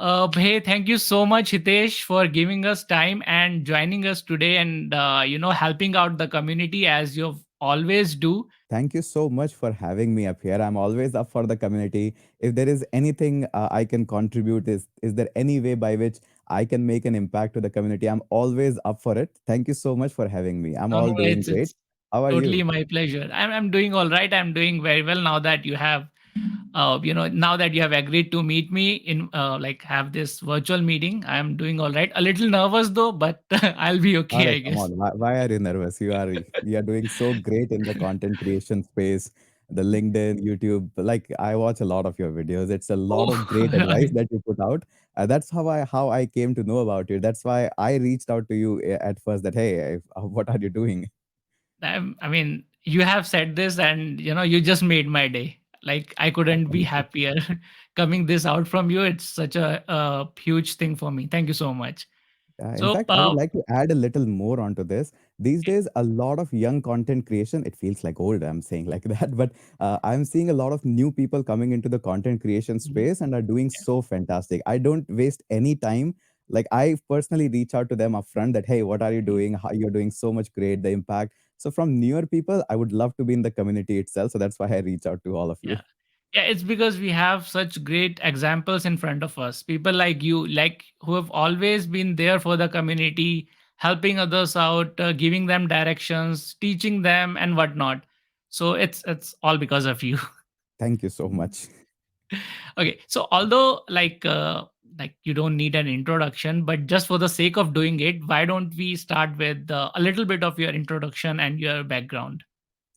Hey, thank you so much, Hitesh, for giving us time and joining us today and, helping out the community as you always do. Thank you so much for having me up here. I'm always up for the community. If there is anything I can contribute, is there any way by which I can make an impact to the community? I'm always up for it. Thank you so much for having me. I'm No, no, all doing great. it's How are totally you? my pleasure. I'm doing all right. I'm doing very well now that you have, now that you have agreed to meet me in, have this virtual meeting. I'm doing all right. A little nervous though, but I'll be okay, Alright, I come guess. on. Why are you nervous? You are doing so great in the content creation space, the LinkedIn, YouTube. Like I watch a lot of your videos. It's a lot of great Oh, advice that you put out. That's how I came to know about you. That's why I reached out to you at first. That hey, what are you doing? I mean, you have said this, and you just made my day. Like I couldn't be Thank you. happier coming this out from you. It's such a huge thing for me. Thank you so much. In So, fact, I would like to add a little more onto this. These days, a lot of young content creation, it feels like old, I'm saying like that, but I'm seeing a lot of new people coming into the content creation mhm, space and are doing yeah, so fantastic. I don't waste any time. Like I personally reach out to them upfront that, hey, what are you mhm, doing? How you're doing so much great, the impact. So from newer people, I would love to be in the community itself. So that's why I reach out to all of you. yeah. Yeah, it's because we have such great examples in front of us. People like you, like who have always been there for the community, helping others out, giving them directions, teaching them, and whatnot. So it's all because of you. Thank you so much. Okay, so although like you don't need an introduction, but just for the sake of doing it, why don't we start with a little bit of your introduction and your background?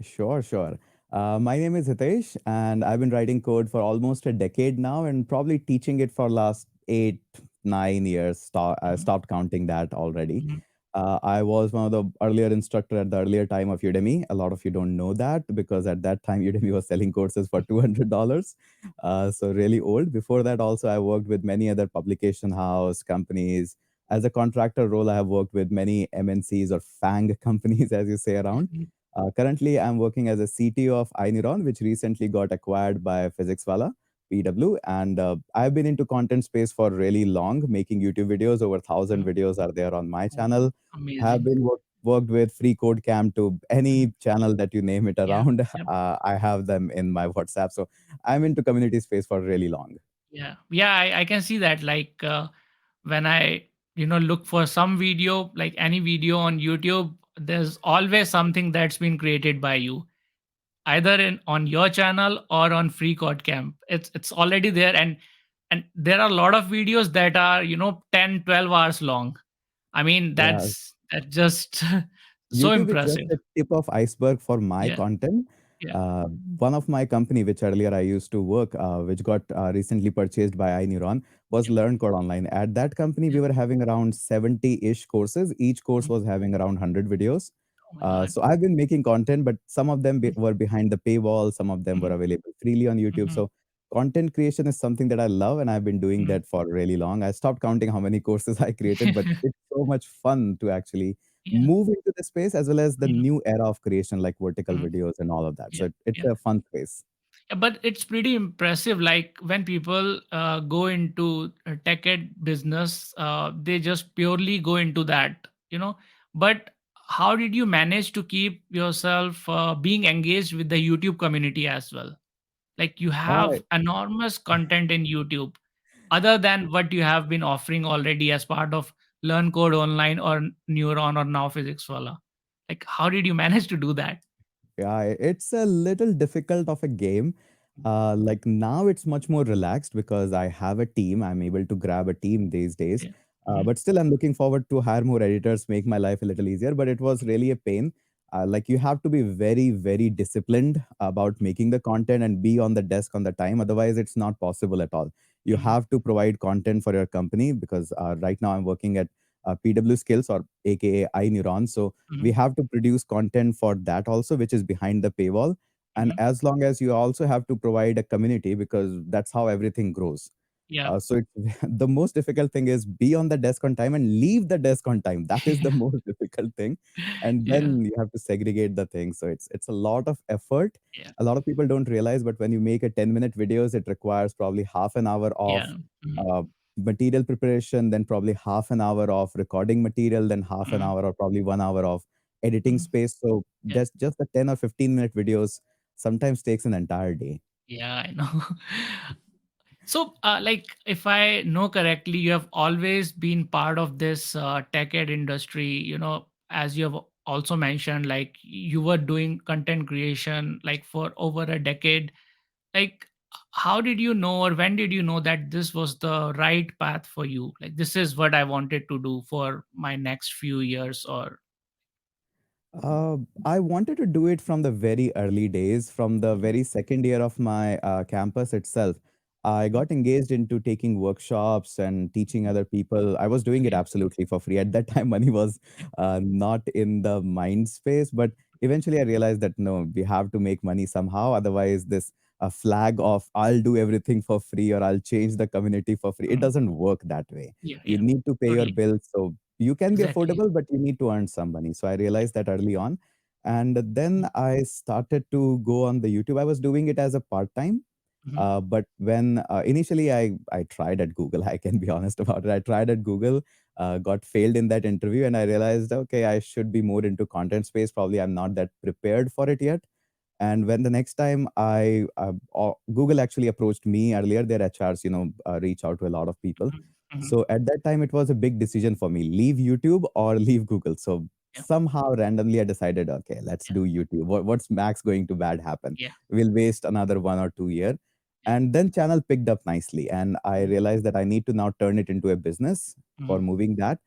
Sure, sure. My name is Hitesh, and I've been writing code for almost a decade now, and probably teaching it for last 8, 9 years. I Mhm, stopped counting that already. mhm, I was one of the earlier instructor at the earlier time of Udemy. A lot of you don't know that because at that time Udemy was selling courses for $200. So really old. Before that, also I worked with many other publication house companies. As a contractor role, I have worked with many MNCs or FANG companies, as you say around. mhm, Currently, I'm working as a CTO of Ineuron, which recently got acquired by 𝗩𝗑𝗏𝗏, PW. And I've been into content space for really long, making YouTube videos. Over 1,000 mhm. videos are there on my Oh, channel. Have amazing. been worked with free code camp to Mhm. any channel that you name it Yeah. around. Yep. I have them in my WhatsApp. So I'm into community space for really long. Yeah. Yeah. I can see that. Like when I, look for some video, like any video on YouTube, there's always something that's been created by you, either in on your channel or on free code camp. It's already there, and there are a lot of videos that are 10, 12 hours long. I mean, Yeah, that's just so YouTube is just impressive. the tip of iceberg for my Yeah. content. Yeah. Uh, One of my company, which earlier I used to work, which got recently purchased by iNeuron, was Yeah. Learn Code Online. At that company, we Yeah. were having around 70-ish courses. Each course Mhm. was having around 100 videos. Oh my god. So I've been making content, but some of them Mhm. were behind the paywall. Some of them were Mhm. available freely on YouTube. Mhm. So content creation is something that I love, and I've been doing Mhm. that for really long. I stopped counting how many courses I created, but it's so much fun to actually Yeah. move into the space as well as the Mhm. new era of creation like vertical Mhm. videos and all of that. Yeah. So it's Yeah. a fun space. Yeah, but it's pretty impressive. Like when people go into tech ed business, they just purely go into that. But how did you manage to keep yourself being engaged with the YouTube community as well? Like you Uh, have enormous content in YouTube, other than what you have been offering already as part of Learn Code Online or Neuron or now Physics Wala. Like, how did you manage to do that? Yeah, it's a little difficult of a game. Like now it's much more relaxed because I have a team. I'm able to grab a team these days. Yeah. Mhm. But still, I'm looking forward to hire more editors, make my life a little easier. But it was really a pain. Like you have to be very, very disciplined about making the content and be on the desk on the time. Otherwise, it's not possible at all. You Mhm. have to provide content for your company because right now I'm working at PW Skills or AKA iNeuron. So we Mhm. have to produce content for that also, which is behind the paywall. And Mhm. as long as you also have to provide a community because that's how everything grows. Yeah. So the most difficult thing is be on the desk on time and leave the desk on time. That is the most difficult thing. And Yeah. then you have to segregate the things. So it's a lot of effort. Yeah. A lot of people don't realize, but when you make a 10-minute videos, it requires probably half an hour of Yeah. Mhm. uh, material preparation, then probably half an hour of recording material, then half an Mhm, hour or probably 1 hour of editing mhm. space. So Yeah. just the 10 or 15-minute videos sometimes takes an entire day. Yeah, I know. So, like, if I know correctly, you have always been part of this tech ed industry. As you have also mentioned, like you were doing content creation like for over a decade. Like, how did you know, or when did you know that this was the right path for you? Like, this is what I wanted to do for my next few years, or I wanted to do it from the very early days, from the Mhm, very second year of my campus itself. I mhm, got engaged into taking workshops and teaching mhm. other people. I was doing it Okay. absolutely for free. At that time, money was Yeah. not in the mind space, but eventually I realized that no, we have to make money somehow. Otherwise, this flag of I'll do everything for free or I'll change the community for free, it Mhm. doesn't work that way. Yeah. You Yeah. need to pay your Totally. bills. So you can be Exactly. affordable, but you need to earn some money. So I realized that early on. And then Mhm, I started to go on the YouTube. I was doing it as a part time. mhm, But when initially I tried at Google, I can be honest about it. I tried at Google, got failed in that interview, and I realized, okay, I should be more into content space. Probably I'm not that prepared for it yet. And when the next time Google actually approached me earlier, their HRs, reach out to a lot of people. mhm, mhm. So at that time, it was a big decision for me: leave YouTube or leave Google. So Yeah. somehow randomly, I decided, okay, let's Yeah. do YouTube. What's max going to bad happen? Yeah. We'll waste another 1 or 2 year. Yeah. And then channel picked up nicely, and I Mhm, realized that I need to now turn it into a business for mhm, moving that.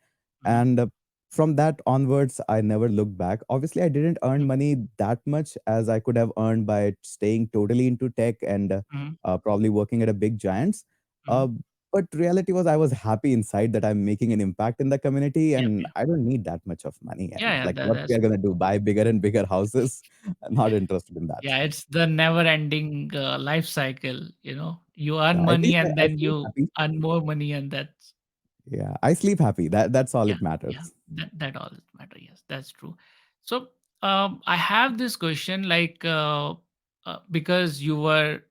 mhm, And from that onwards, I never looked back. Obviously, I didn't earn mhm, money that much as I could have earned by staying totally into tech and mhm, probably working at a big giants. mhm. Uh, but reality was, I was happy inside that I'm making an impact in the community, Yep, and yeah. I don't need that much of money. Yeah, And yeah, like, what we that's are gonna do? Buy bigger and bigger houses? I'm not interested in that. yeah, it's the never ending life cycle. You earn Yeah, at money least and I then sleep you happy. earn more money, and that's Yeah, I sleep happy. That's all yeah, it yeah, matters. that all matter. Yes, that's true. So, I have this question, like, because you were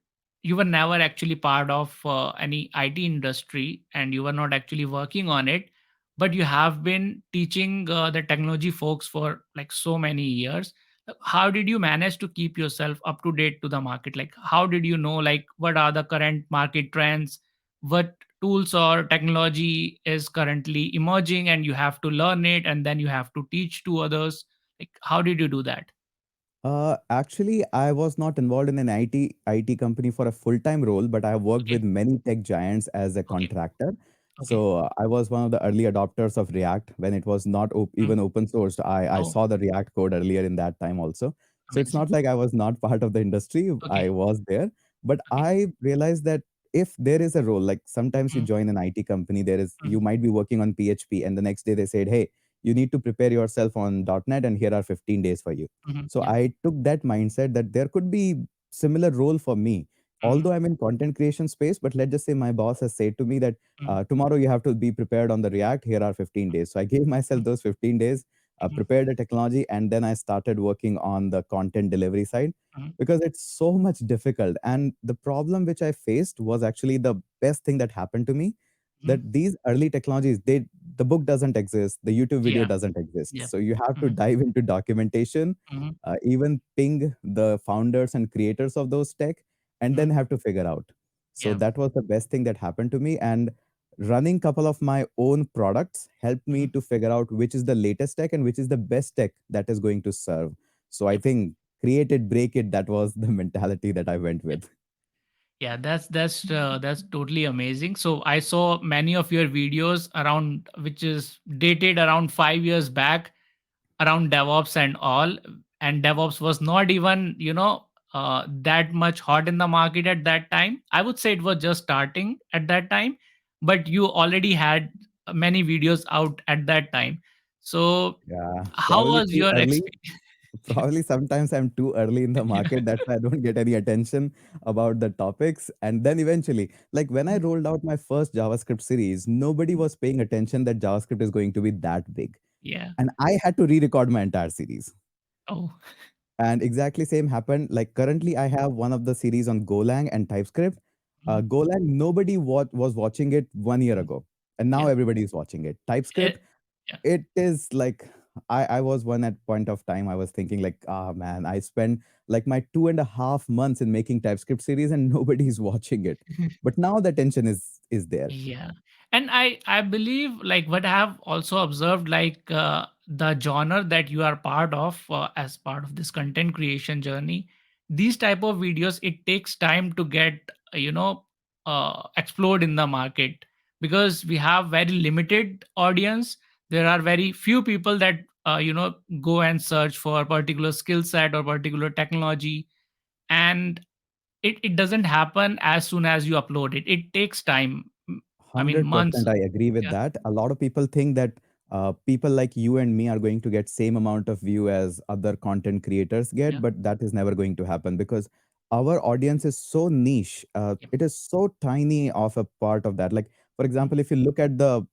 never actually part of any IT industry, and you were not actually working on it, but you have been teaching the technology folks for like so many years. How did you manage to keep yourself up to date to the market? Like, how did you know, like, what are the current market trends, what tools or technology is currently emerging, and you have to learn it, and then you have to teach to others? Like, how did you do that? Actually, I was not involved in an IT company for a full-time role, but I have worked Okay. with many tech giants as a Okay. contractor. Okay. So I was one of the early adopters of React when it was not Mm. even open sourced. I Oh, saw the React code earlier in that time also. So it's amazing. not like I was not part of the industry. I Okay. was there, but Okay. I realized that if there is a role, like sometimes you Mm, join an IT company, mm, you might be working on PHP, and the next day they said, hey, you need to prepare yourself on .NET, and here are 15 days for you. mhm, So yeah. I took that mindset that there could be similar role for me. Mhm, Although I'm in content creation space, but let's just say my boss has said to me that mm, tomorrow you have to be prepared on the React. Here are 15 days. So I gave myself mm, those 15 days, mhm, prepared the technology, and then I started working on the content delivery side mhm, because it's so much difficult. And the problem which I faced was actually the best thing that happened to me, mhm. that these early technologies, the book doesn't exist, the YouTube video Yeah. doesn't exist. Yeah. So you have to Mhm, dive into documentation, mhm, even ping the founders and creators of those tech, and then mhm. have to figure out. So Yeah. that was the best thing that happened to me. And running couple of my own products helped me Mhm, to figure out which is the latest tech and which is the best tech that is going to serve. So I yep. think create it, break it, that was the mentality that I went with. Yeah, that's totally amazing. So I saw many of your videos around, which is dated around 5 years back, around DevOps and all. And DevOps was not even, that much hot in the market at that time. I would say it was just starting at that time, but you already had many videos out at that time. So Yeah, how probably was too your early. experience? Probably sometimes I'm too early in the market. That's why I don't get any attention about the topics. And then eventually, like when I rolled out my first JavaScript series, nobody was paying attention that JavaScript is going to be that big. Yeah. And I had to re-record my entire series. Oh. And exactly same happened. Like currently, I have one of the series on Golang and TypeScript. mhm. Golang, nobody was watching it 1 year ago, and now Yeah. everybody is watching it. TypeScript, It, yeah. it is like I was one at point of time. I was thinking like, ah man, I spent like my 2.5 months in making TypeScript series, and nobody's watching it. But now the tension is there. Yeah. And I believe like what I have also observed, like the genre that you are part of as part of this content creation journey, these type of videos, it takes time to get explode in the market, because we have very limited audience. There are very few people that go and search for a particular skill set or particular technology, and it doesn't happen as soon as you upload it. It takes time. I mean, months. 100% I agree with Yeah. that. A lot of people think that people like you and me are going to get same amount of view as other content creators get, Yeah. but that is never going to happen because our audience is so niche. Yeah. It is so tiny of a part of that. Like, for Mm, example, if you look at the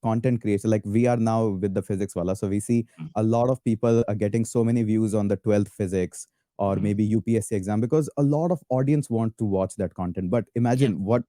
content creation, like we are now with the physics wala, so we see mm, a lot of people are getting so many views on the 12th physics or mhm. maybe UPSC exam because a lot of audience want to watch that content. But Yeah. imagine what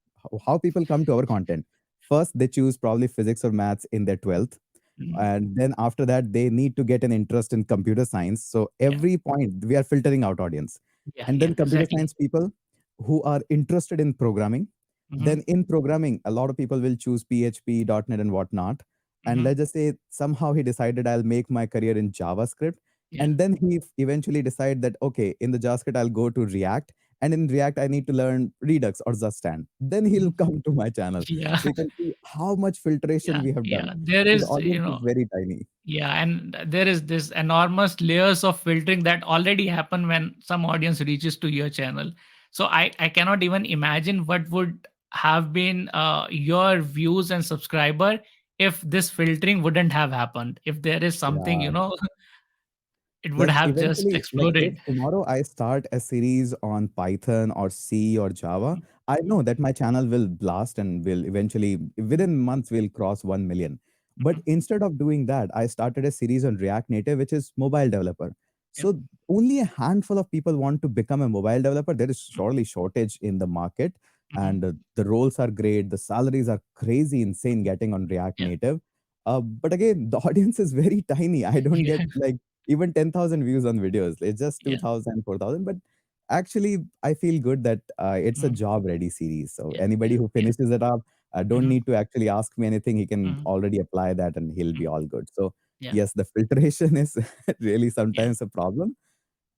how people come to our content. First, they choose probably physics or maths in their 12th. Mhm. And then after that, they need to get an interest in computer science. So Yeah. every point, we are filtering out audience. Yeah. And Yeah. then computer Exactly. science people who are interested in programming. Mhm. Then in programming, a lot of people will choose PHP, .NET, and whatnot. And Mhm. let's just say somehow he decided I'll make my career in JavaScript. Yeah. And then he eventually decided that, okay, in the JavaScript, I'll go to React. And in React, I need to learn Redux or Zustand. Then he'll Mhm. come to my channel. Yeah. So you can see how much filtration Yeah. we have done. Yeah. There So the is, audience is very tiny. yeah, and there is this enormous layers of filtering that already happen when some audience reaches to your channel. So I cannot even imagine what would have been your views and subscriber if this filtering wouldn't have happened. If there is something, Yeah. it would Like have just eventually, like if exploded. tomorrow I start a series on Python or C or Java, Mm, I mm, know that my channel will blast and will eventually, mm, within months, will cross 1 million. But mhm. instead of doing that, I started a series on React Native, which is mobile developer. Yeah. So only a handful of people want to become a mobile developer. There is Mm, surely shortage in the market, mhm. and the roles are great. The salaries are crazy, insane Mhm. getting on React Yeah. Native. But again, the audience is very tiny. I don't get Yeah. like even 10,000 views on videos. It's just Yeah. 2,000, 4,000. But actually, I feel good that it's a Mhm. job ready series. So Yeah. anybody Yeah. who Yeah. finishes it up, don't Mhm. need to actually ask me anything. He can Mhm. already apply that and he'll be Mhm. all good. So Yeah. yes, the filtration is really Yeah. sometimes a problem.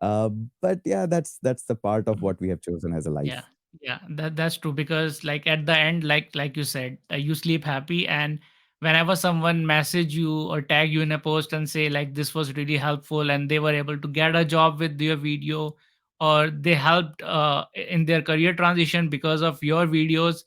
Uh, but yeah, that's the part of Mhm. what we have chosen as a Yeah, life. yeah, that's true, because like at the end, like you said, you sleep happy, and whenever someone message you or tag you in a post and say like this was really helpful and they were able to get a job with your video, or they helped in their career transition because of your videos,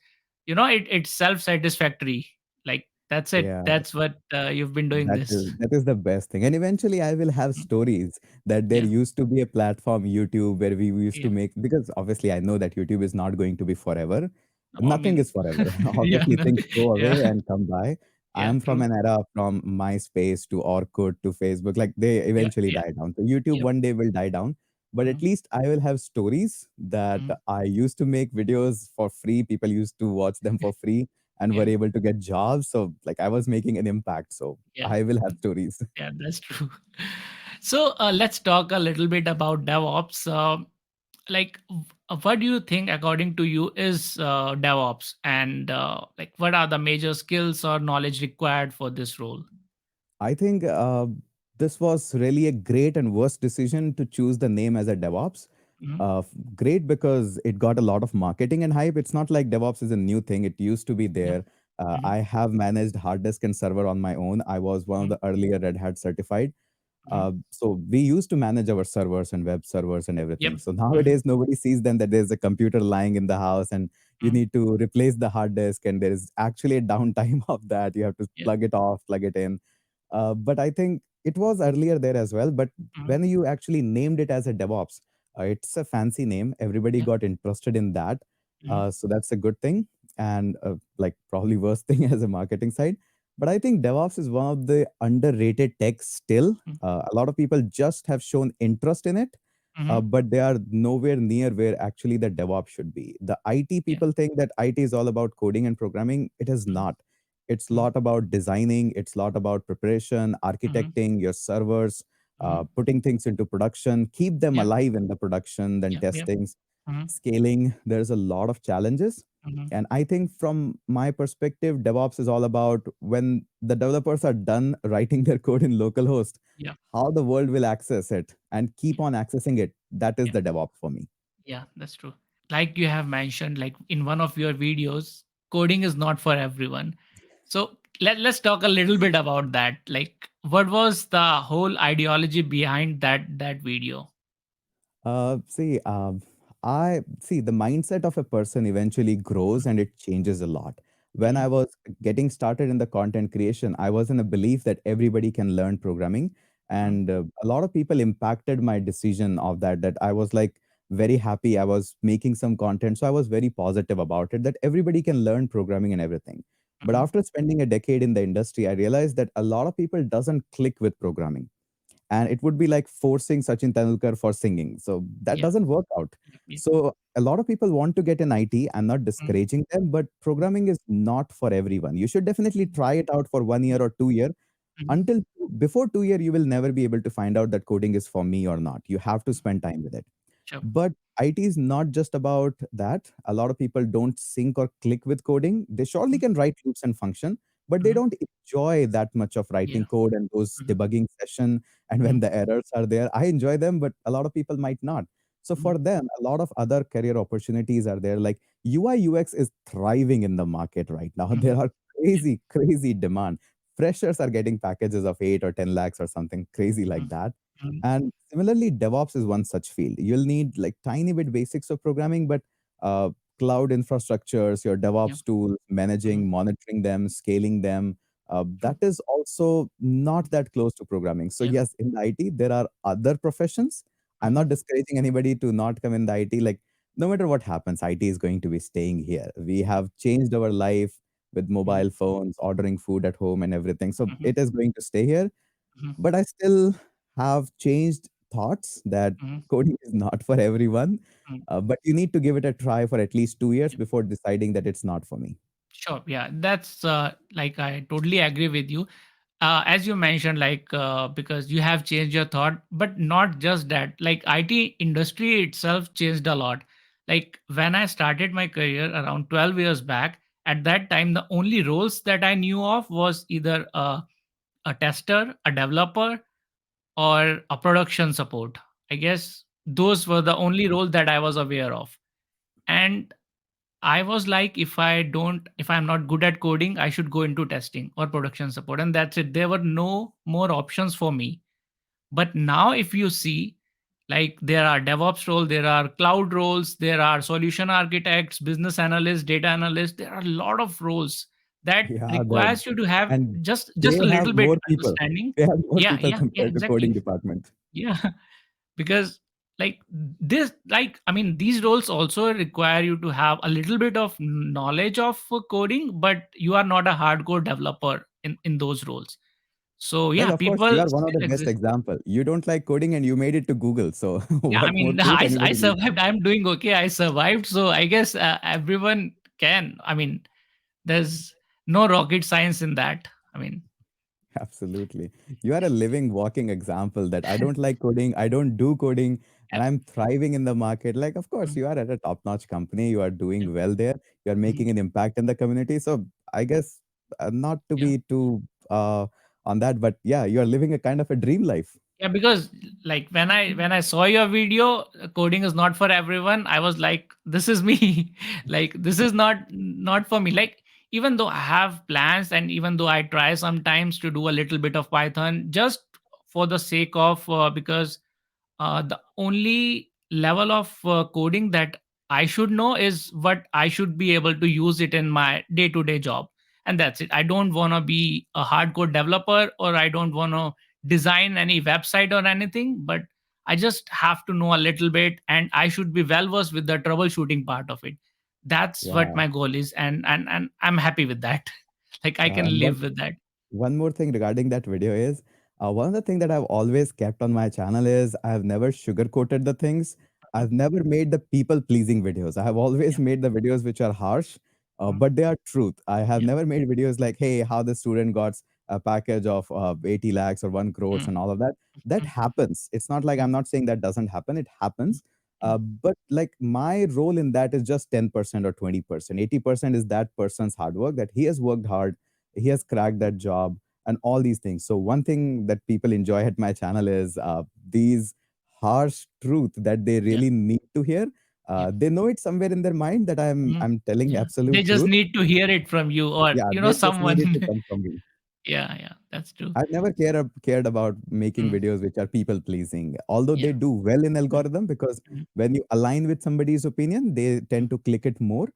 it's self satisfactory. Like that's it. Yeah. That's what you've been doing this. That is the best thing. And eventually I will have Mm, stories that there yeah, used to be a platform, YouTube, where we used to yeah. make, because obviously I know that YouTube is not going to be forever. I Nothing mean, is forever. yeah, Obviously things go yeah, away and come by. I yeah, am from true. an era from MySpace to Orkut to Facebook. Like they Yeah, eventually yeah, die down. So YouTube yep. one day will die down. But at Mm, least I will have stories that mm, I used to make videos for free. People used to watch them for free and were yeah, able to get jobs. So like I was making an impact. So yeah. I will have stories. Yeah, that's true. So let's talk a little bit about DevOps. What do you think, according to you, is DevOps, and like what are the major skills or knowledge required for this role? I think this was really a great and worst decision to choose the name as a DevOps. Mhm, Great because it got a lot of marketing and hype. It's not like DevOps is a new thing, it used to be yeah. there. Mhm, I have managed hard disk and server on my own. I was one of mhm, the earlier Red Hat certified. mhm. So we used to manage our servers and web servers and Yep. everything. So Mhm, nowadays, nobody sees then that there's a computer lying in the house and you mhm. need to replace the hard disk, and there is actually a downtime of that. You have to Yeah. plug it off, plug it in. But I think it was earlier there as well. But Mhm, when you actually named it as a DevOps, it's a fancy name. Everybody yeah. got interested in that. Mhm, So that's a good thing. And like probably worst thing as a marketing side. But I think DevOps is one of the underrated tech still. mhm, A lot of people just have shown interest in it. Mm-hmm. but they are nowhere near where actually the DevOps should be. The IT Yeah. people think that IT is all about coding and programming. It is Mm-hmm. not. It's a lot about designing, it's a lot about preparation, Mm-hmm. architecting your servers, Mm-hmm. putting things into production, keep them Yeah. alive in the production, then Yeah. Yeah. testings, Mm-hmm. scaling. There's a lot of challenges. Mm-hmm. And I think from my perspective, DevOps is all about when the developers are done writing their code in localhost, Yeah. how the world will access it and keep Yeah. on accessing it. That is Yeah. the DevOps for me. Yeah. That's true. Like you have mentioned, like in one of your videos, coding is not for everyone. So let's talk a little bit about that. Like, what was the whole ideology behind that video? See, I see the mindset of a person eventually grows and it changes a lot. When Mm-hmm. I was getting started in the content creation, I was in a belief that everybody can learn programming, Mm-hmm. and a lot of people impacted my decision of that. That I was like very happy. I was making some content, so I was very positive about it. That everybody can learn programming and everything. But Mm-hmm. after spending a decade in the industry, I realized that a lot of people doesn't click with programming, and it would be like forcing Sachin Tendulkar for singing. So that Yeah. doesn't work out. Yeah. Yeah. So a lot of people want to get an IT. I'm not Mm-hmm. discouraging them, but programming is not for everyone. You should definitely try it out for 1 year or 2 year. Mm-hmm. Until before 2 year, you will never be able to find out that coding is for me or not. You have to spend time with it. Sure. But IT is not just about that. A lot of people don't sync or click with coding. They surely can write loops and function, but they Mm-hmm. don't enjoy that much of Yeah. writing code and those Mm-hmm. debugging session. And Mm-hmm. when the errors are there, I enjoy them, but a lot of people might not. So Mm-hmm. for them, a lot of other career opportunities are there. Like UI UX is thriving in the market right now. Mm-hmm. There are Yeah. crazy demand. Freshers are getting packages of 8 or 10 lakhs or something crazy like that. Mm-hmm. And similarly, DevOps is one such field. You'll need like tiny bit basics of programming, but uh, cloud infrastructures, your Yeah. DevOps tools, Mm-hmm. managing, monitoring them, scaling them, True. that is also not that close to programming. So Yeah. yes, in the IT, there are other professions. I'm Mm-hmm. not discouraging anybody to not come in the IT. Like no matter what happens, IT is going to be staying here. We have changed our life with Mm-hmm. mobile phones, ordering food at home and everything. So Mm-hmm. it is going to stay here, Mm-hmm. but I still have changed thoughts that Mm-hmm. coding is not for everyone. Mm-hmm. But you need to give it a try for at least 2 years Yeah. before deciding that it's not for me. Sure. Yeah. That's like I totally agree with you. As you mentioned, like because you have changed your thought, but not just that. Like IT industry itself changed a lot. Like when I started my career around 12 years back, at that time the only roles that I knew of was either a tester, a developer, or a production support. I guess those were the only roles that I was aware of. And I was like, if I'm not good at coding, I should go into testing or production support. And that's it. There were no more options for me. But now, if you see, like there are DevOps roles, there are cloud roles, there are solution architects, business analysts, data analysts. There are a lot of roles that Yeah, requires you to have and just they a have little bit more people. understanding. They have more Yeah, people yeah, yeah, compared to coding exactly. department. Yeah. Because like this, like I mean, these roles also require you to have a little bit of knowledge of coding, but you are not a hardcore developer in those roles. So Well, yeah, of course, you people are one of the still best exist. example. You don't like coding and you made it to Google. So Yeah, I what more mean, proof I anybody needs? survived. I'm doing okay. I survived. So I guess everyone can. I mean, there's no rocket science in that. I mean, Absolutely. You are a living, walking example that I don't like coding, I don't do coding, yeah, and I'm thriving in the market. Like, of course, mm, you are at a top-notch company, you are yeah, doing well there, you're mhm, making an impact in the community. So I guess not to yeah. be too on that, but yeah, you are living a kind of a dream life. Yeah, because like when I saw your video, coding is not for everyone. I was like, this is me. Like this is not for me. Like even though I have plans and even though I try sometimes to do a little bit of Python just for the sake of because the only level of coding that I should know is what I should be able to use it in my day to day job. And that's it. I don't want to be a hardcore developer or I don't want to design any website or anything, but I just have to know a little bit and I should be well versed with the troubleshooting part of it. That's what Yeah. my goal is. And I'm happy with that. Like I And can live with that. one more thing regarding that video is One of the things that I've always kept on my channel is I've never sugarcoated the things. Mhm. I've never made the people pleasing videos. I have always Yeah. made the videos which are harsh, Mhm. but they are truth. I have Yeah. never made videos like, hey, how the student got a package of 80 lakhs or 1 crores Mm. and all of that. That Mm. happens. It's not like Mm. I'm not saying that doesn't happen. It Mm. happens. Mm. But like my role in that is just 10% or 20%. 80% is that person's hard work that he has worked hard. He has cracked that job and all these things. So one thing that people enjoy at my channel is these harsh truth that they Yeah. really need to hear. Yeah. They know it somewhere in their mind that I'm Mhm. I'm telling Yeah. They absolute just truth. need to hear it from you, or Yeah, they just need it to someone. come from me. Yeah. Yeah. That's true. I've never cared about making Mm. videos which are people pleasing, although they Yeah. do well in Mm. algorithm because Mm. when you align with somebody's opinion, they Mm. tend to click it more.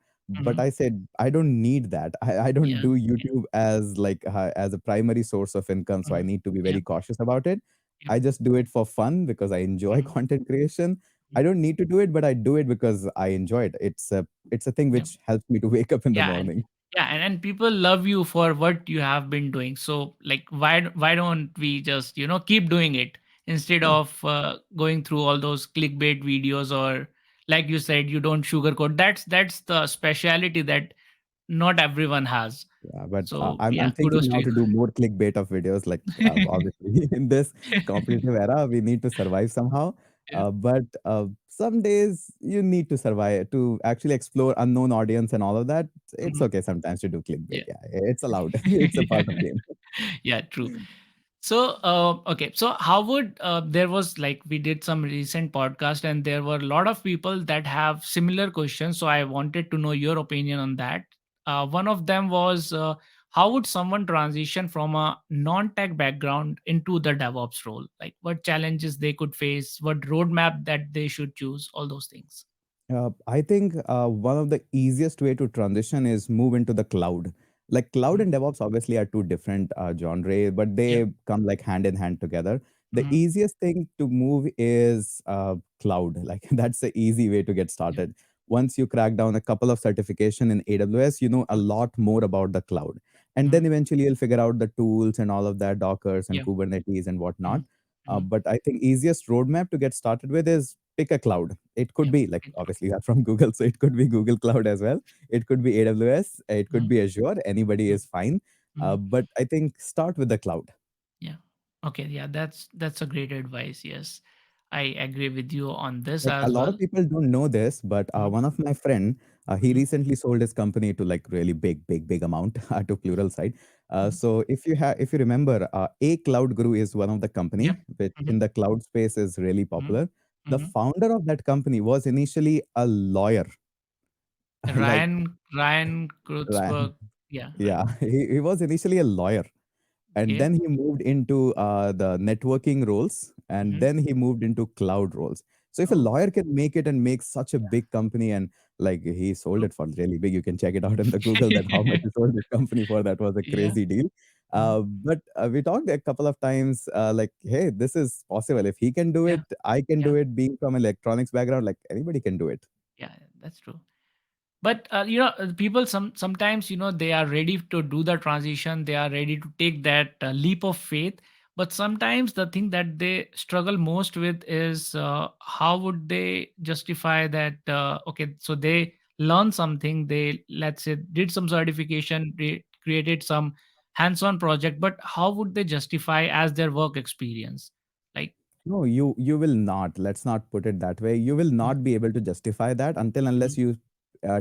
But Mhm. I said I don't need that. I don't Yeah. do Yeah. YouTube as like as a primary source of income, so I Mhm. need to be Yeah. very cautious about it. Yeah. I just do it for fun because I enjoy Mhm. content creation. Mm. I don't need to do it, but I do it because I enjoy it. It's a thing Yeah. which helps me to wake up in the Yeah. And morning. yeah, and people love you for what you have been doing. So like, why don't we just keep doing it instead Yeah. of going through all those clickbait videos, or like you said, you don't sugarcoat. That's the speciality that not everyone has. Yeah, but So I'm yeah, thinking kudos to now you. to do more clickbait of videos. Like obviously, in this competitive era, we need to survive somehow. Yeah. But some days you need to survive to actually explore unknown audience and all of that. It's Mhm. okay sometimes to do clickbait. Yeah. Yeah, it's allowed. It's a part of game. Yeah, true. So, okay. So, how would there was like we did some recent podcast, and there were a lot of people that have similar questions. So, I wanted to know your opinion on that. One of them was, how would someone transition from a non-tech background into the DevOps role? Like, what challenges they could face, what roadmap that they should choose, all those things. I think one of the easiest way to transition is move into the cloud. Like cloud Mhm. and DevOps obviously are two different genre, but Yeah. they come like hand in hand together. The Hmm. easiest thing to move is cloud. Like that's the easy way to get Yeah. started. Once you crack down a couple of certification in AWS, you know a lot more about the cloud. And Hmm. then eventually you'll figure out the tools and all of that, Dockers and Yeah. Kubernetes and whatnot. Hmm. Hmm. But I think easiest roadmap to get started with is pick a cloud. It could Yeah. be like Good. obviously you're from Google, so it could be Google Cloud as well. It could be AWS. It could Mhm. be Azure. Anybody Mhm. is fine. Mhm. But I think start with the cloud. Yeah. Okay. Yeah, that's a great advice. Yes, I agree with you on this Like a as lot of well. people don't know this, but Mhm. one of my friend, he Mhm. recently sold his company to like really big amount to plural side. Mhm. So if you remember, a Cloud Guru is one of the Yeah. company which in Mhm. the cloud space is really Mhm. popular. The Mhm. founder of that company was initially a lawyer, like Ryan Ryan. Kreutzberg. Yeah. Right. Yeah, he was initially a lawyer and Okay. then he moved into the networking roles and Mhm. then he moved into cloud roles. So if a Oh. lawyer can make it and make such a big company and like he sold True. it for really big, you can check it out in the Google that how much he sold his company for. That was a Yeah. crazy deal. Mhm. But we talked a couple of times like, hey, this is possible. If he can do Yeah. it, I can Yeah. do it. Being from electronics background, like anybody can do it. Yeah. That's true. But people sometimes they are ready to do the transition, they are ready to take that leap of faith. But sometimes the thing that they struggle most with is how would they justify that, okay, so they learn something, they, let's say, did some certification, created some hands-on project, but how would they justify as their work experience, like. No, you will not. Let's not put it that way. You will Mm. not be able to justify that until unless Mm. you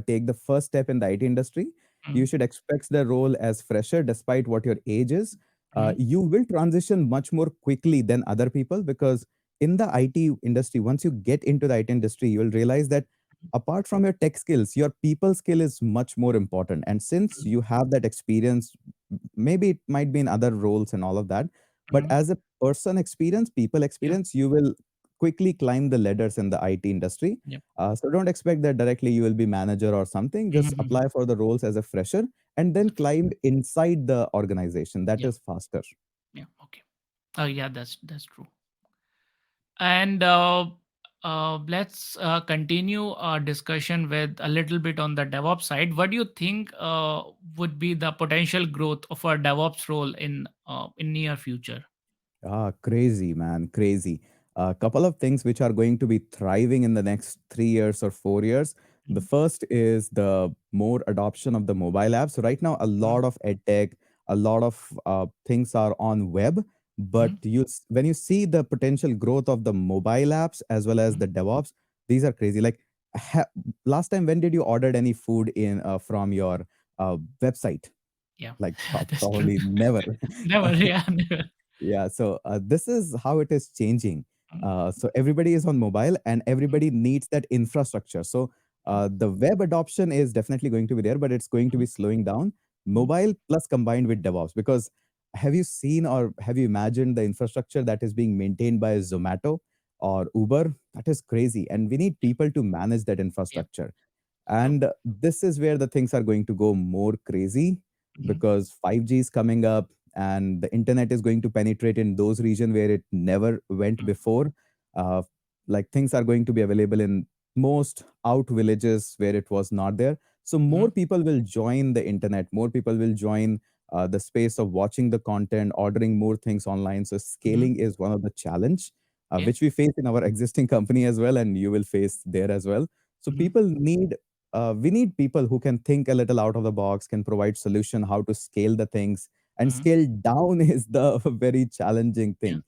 take the first step in the IT industry. You Mm. should expect the role as fresher, despite what your age is. Mm. You will transition much more quickly than other people because in the IT industry, once you get into the IT industry, you will realize that apart from your tech skills, your people skill is much more important. And since Mm. you have that experience, maybe it might be in other roles and all of that, but Mm. as a person experience, people Yeah. experience, you will quickly climb the ladders in the IT industry. Yeah. So don't expect that directly you will be manager or something. Just Mm-hmm. apply for the roles as a fresher and then climb inside the organization. That Yeah. is faster. Yeah. Okay. Oh, yeah, that's true. And let's continue our discussion with a little bit on the DevOps side. What do you think would be the potential growth of our DevOps role in near future? Crazy, man, crazy. A couple of things which are going to be thriving in the next 3 years or 4 years. The Mhm, first is the more adoption of the mobile apps. So right now, a mhm, lot of edtech, a lot of things are on web. But mhm, when you see the potential growth of the mobile apps as well as mhm. the DevOps, these are crazy. Like ha- last time, when did you ordered any food in from your website? Yeah, Like that's true. probably never. Never, yeah, never. Yeah, so this is how it is changing. Mhm, So everybody is on mobile and mhm, everybody needs that infrastructure. So mhm, the web adoption is definitely going to be there, but it's going to mhm, be slowing down. mhm. Mobile plus combined with DevOps, because have you seen or have you imagined the infrastructure that is being maintained by Zomato or Uber? That is crazy. And we need Yeah, people to manage that yeah, infrastructure. true. And this is where the things are going to go more crazy Mhm, because 5G is coming up and the internet is going to penetrate in those regions where it never went mhm, before. Uh, like things are going to be available in most out villages where it was not there. So more mhm. people will join the internet, more people will join the space of watching the content, ordering more things online. So Mhm. scaling is one of the challenge Yeah. which we face in our existing company as well, and you will face there as well. So Mhm. people need we need people who can think a little out of the box, can provide solution how to scale the things, and Mhm. scale down is the very challenging Yeah. thing.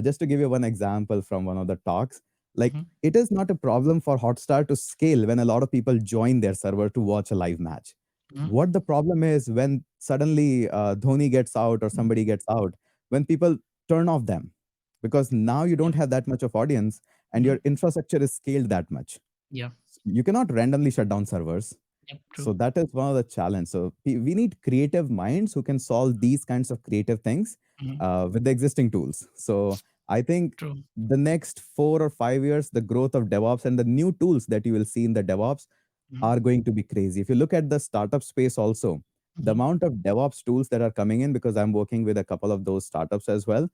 Just to give you one example from one of the talks, like Mhm. it is not a problem for Hotstar to scale when a lot of people join their server to watch a live match. Mhm. What the problem is when suddenly Dhoni gets out or Mhm. somebody gets out, when people turn off them, because now you Yeah. don't have that much of audience and Mhm. your infrastructure is scaled that much. Yeah. You cannot randomly shut down servers. Yep. True. So that is one of the challenge. So we need creative minds who can solve these kinds of creative things Mhm. with the existing tools. So I think True. the next 4 or 5 years, the growth of DevOps and the new tools that you will see in the DevOps Mhm. are going to be crazy. If you look at the startup space also, the Mhm. amount of DevOps tools that are coming in, because I'm working with a couple of those startups as well,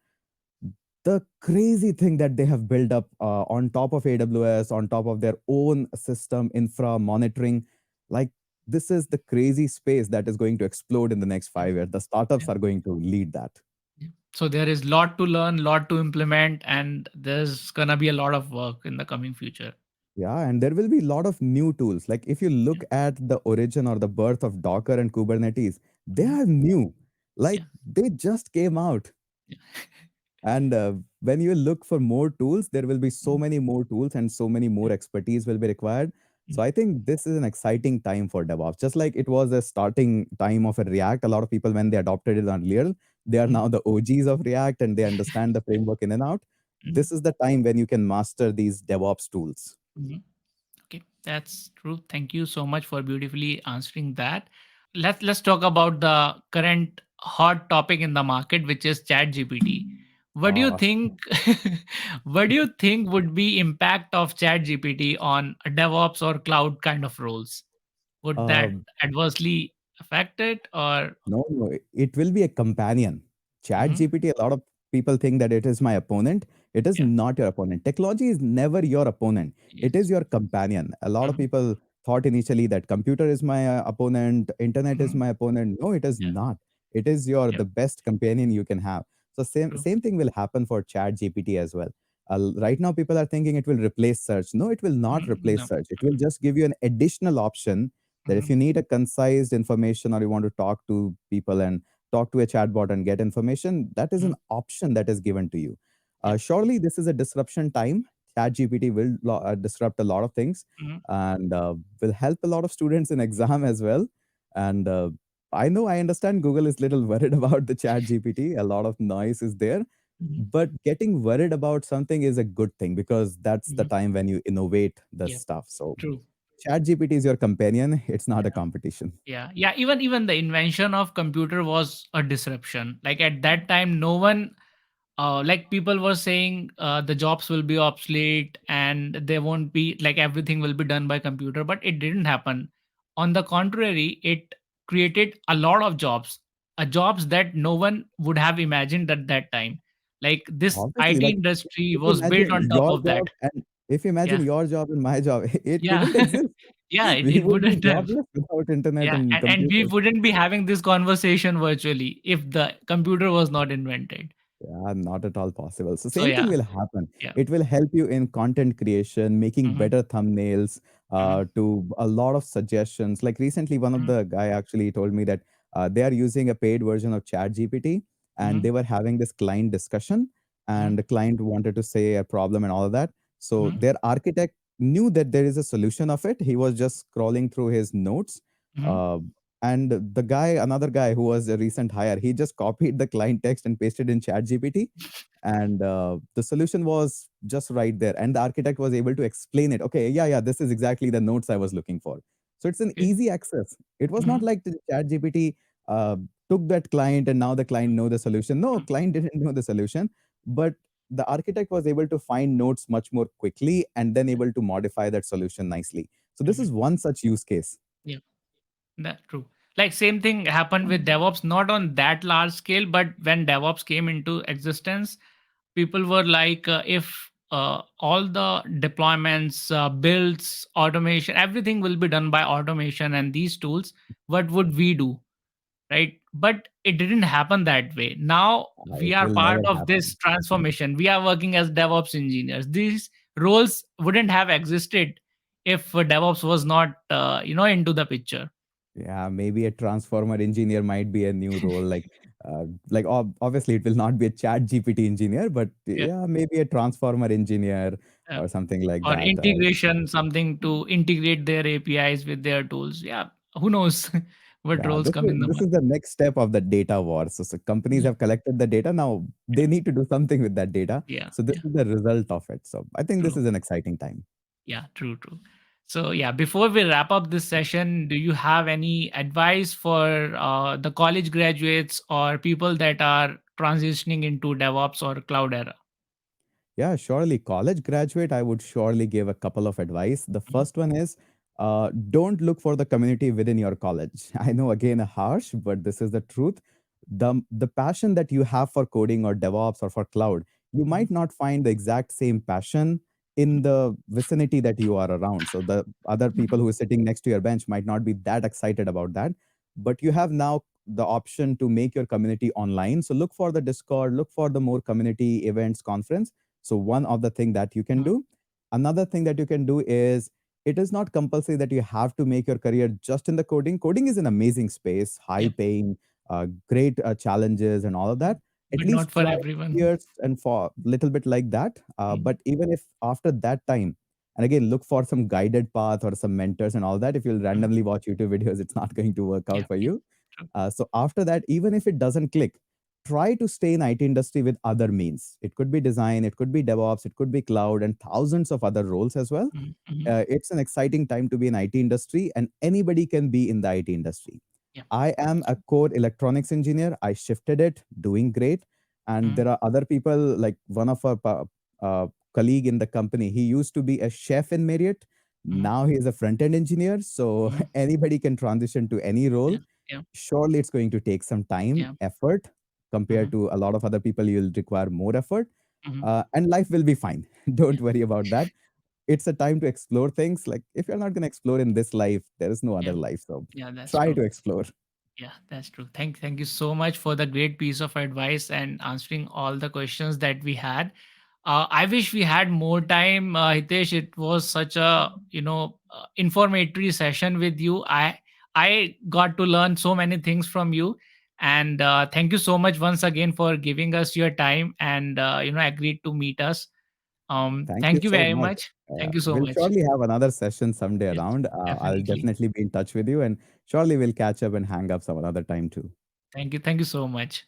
the crazy thing that they have built up on top of AWS, on top of their own system, infra monitoring, like this is the crazy space that is going to explode in the next Yeah. 5 years. The Yeah. startups are going to lead that. Yeah. So there is lot to learn, lot to implement, and there's gonna be a lot of work in the coming future. Yeah, and there will be a lot of new tools. Like if you Yeah. look at the origin or the birth of Docker and Kubernetes, they Mhm. are new. Like Yeah. they just came out. Yeah. And when you look for more tools, there will be so Mhm. many more tools and so many Yeah. more expertise will be required. Mhm. So I think this is an exciting time for DevOps. Just like it was a starting time of a React, a lot of people when they adopted it earlier, they are Mhm. now the OGs of React and they understand the framework in and out. Mhm. This is the time when you can master these DevOps tools. Mhm. Okay, that's true. Thank you so much for beautifully answering that. Let's talk about the current hot topic in the market, which is Chat GPT. What do you Ah, think? What do you think would be impact of Chat GPT on DevOps or cloud kind of roles? Would uh, that adversely affect it, or? No, no, it will be a companion. Chat Mhm. GPT, a lot of people think that it is my opponent. It is Yeah. not your opponent. Technology is never your opponent. It is Yes. your companion. A lot of Mhm. people thought initially that computer is my opponent, internet is Mhm. my opponent. No, it is Yeah. not. It is your Yep. the best companion you can have. So True. same thing will happen for Chat GPT as well. Right now, people are thinking it will replace search. No, it will not replace No. search. It will just give you an additional option that if Mhm. you need a concise information or you want to talk to people and talk to a chatbot and get information, that is Mhm. an option that is given to you. Yep. Surely this is a disruption time. ChatGPT will disrupt a lot of things Mhm. and will help a lot of students in exam as well. And I know I understand Google is little worried about the ChatGPT. A lot of noise is there, Mhm. but getting worried about something is a good thing because that's the Mhm. time when you innovate the Yep. stuff. So True. ChatGPT is your companion. It's not a Yeah. competition. Yeah, yeah, even the invention of computer was a disruption. Like at that time no one, like people were saying, the jobs will be obsolete and there won't be, like, everything will be done by computer, but it didn't happen. On the contrary, it created a lot of jobs, jobs that no one would have imagined at that time. Like this Obviously, IT like industry if you was built imagine on top your of that. job and if you imagine Yeah. your job and my job, it Yeah. couldn't exist. Yeah, We it would be wouldn't have. jobless without internet Yeah, and and we computers. wouldn't be having this conversation virtually if the computer was not invented. Yeah, not at all possible. So So same thing yeah, will happen. yeah. It will help you in content creation, making Mhm, better thumbnails, mhm, to a lot of suggestions. Like recently, one of mhm, the guy actually told me that they are using a paid version of ChatGPT, and mhm, they were having this client discussion, mhm, and the client wanted to say a problem and all of that. So mhm, their architect knew that there is a solution of it. He was just scrolling through his notes. mhm. Uh, and the guy, another guy who was a recent hire, he just copied the client text and pasted in ChatGPT, and the solution was just right there, and the architect was able to explain it. Okay, yeah, yeah, this is exactly the notes I was looking for. So it's an Okay. easy access. It was not Mhm, like the chat gpt took that client and now the client know the solution. No, mhm. client didn't know the solution, but the architect was able to find notes much more quickly and then able to modify that solution nicely. So this Mhm. is one such use case. Yeah, that's true. Like same thing happened with DevOps, not on that large scale, but when DevOps came into existence, people were like, if all the deployments, builds, automation, everything will be done by automation and these tools, what would we do? Right? But it didn't happen that way. Now we It are will part never of this happen. transformation. We are working as DevOps engineers. These roles wouldn't have existed if DevOps was not, into the picture. Yeah, maybe a transformer engineer might be a new role. Like obviously it will not be a chat GPT engineer, but Yeah. yeah, maybe a transformer engineer Uh, or something like or that. integration, something to integrate their APIs with their tools. Yeah. Who knows what Yeah, roles this come is in the this mind. is the next step of the data war. So companies Yeah. have collected the data. Now Yeah. they need to do something with that data. Yeah. So this Yeah. is the result of it. So I think this True. is an exciting time. Yeah, true, true. So, yeah, before we wrap up this session, do you have any advice for the college graduates or people that are transitioning into DevOps or cloud era? Yeah, surely. College graduate, I would surely give a couple of advice. The Mhm, first one is don't look for the community within your college. I know again harsh, but this is the truth. The passion that you have for coding or DevOps or for cloud, you mhm, might not find the exact same passion in the vicinity that you are around. So the other mhm, people who is sitting next to your bench might not be that excited about that, but you have now the option to make your community online. So look for the Discord, look for the more community events, conference. So one of the thing that you can mhm. do. Another thing that you can do is it is not compulsory that you have to make your career just in the coding. Coding is an amazing space, high Yeah, paying, great challenges and all of that. At but not least for try everyone. years and for little bit like that. Mhm. But even if after that time, and again, look for some guided path or some mentors and all that. If you'll Mhm. randomly watch YouTube videos, it's not going to work Yeah, out for yeah, you. true. So after that, even if it doesn't click, try to stay in IT industry with other means. It could be design, it could be DevOps, it could be cloud, and thousands of other roles as well. Mhm, mhm. It's an exciting time to be in IT industry, and anybody can be in the IT industry. Yeah. I am a core electronics engineer. I shifted it, doing great. And Mhm, there are other people, like one of our colleague in the company. He used to be a chef in Marriott. mhm, Now he is a front end engineer. So mhm. anybody can transition to any role. Yeah, yeah, Surely it's going to take some time, yeah. effort. Compared Mhm, to a lot of other people, you'll require more effort, mhm. and life will be fine. Yeah, Don't worry about that. It's a time to explore things. Like if you're not going to explore in this life, there is no other yeah, life. So yeah, that's try true. to explore. Yeah, that's true. Thank you so much for the great piece of advice and answering all the questions that we had. I wish we had more time, Hitesh. It was such a informatory session with you. I got to learn so many things from you, and thank you so much once again for giving us your time and agreed to meet us. Thank you Thank you so very much. much. Thank you so We'll much. surely have another session someday Yes, around. I'll definitely. definitely be in touch with you, and surely we'll catch up and hang up some other time too. Thank you. Thank you so much.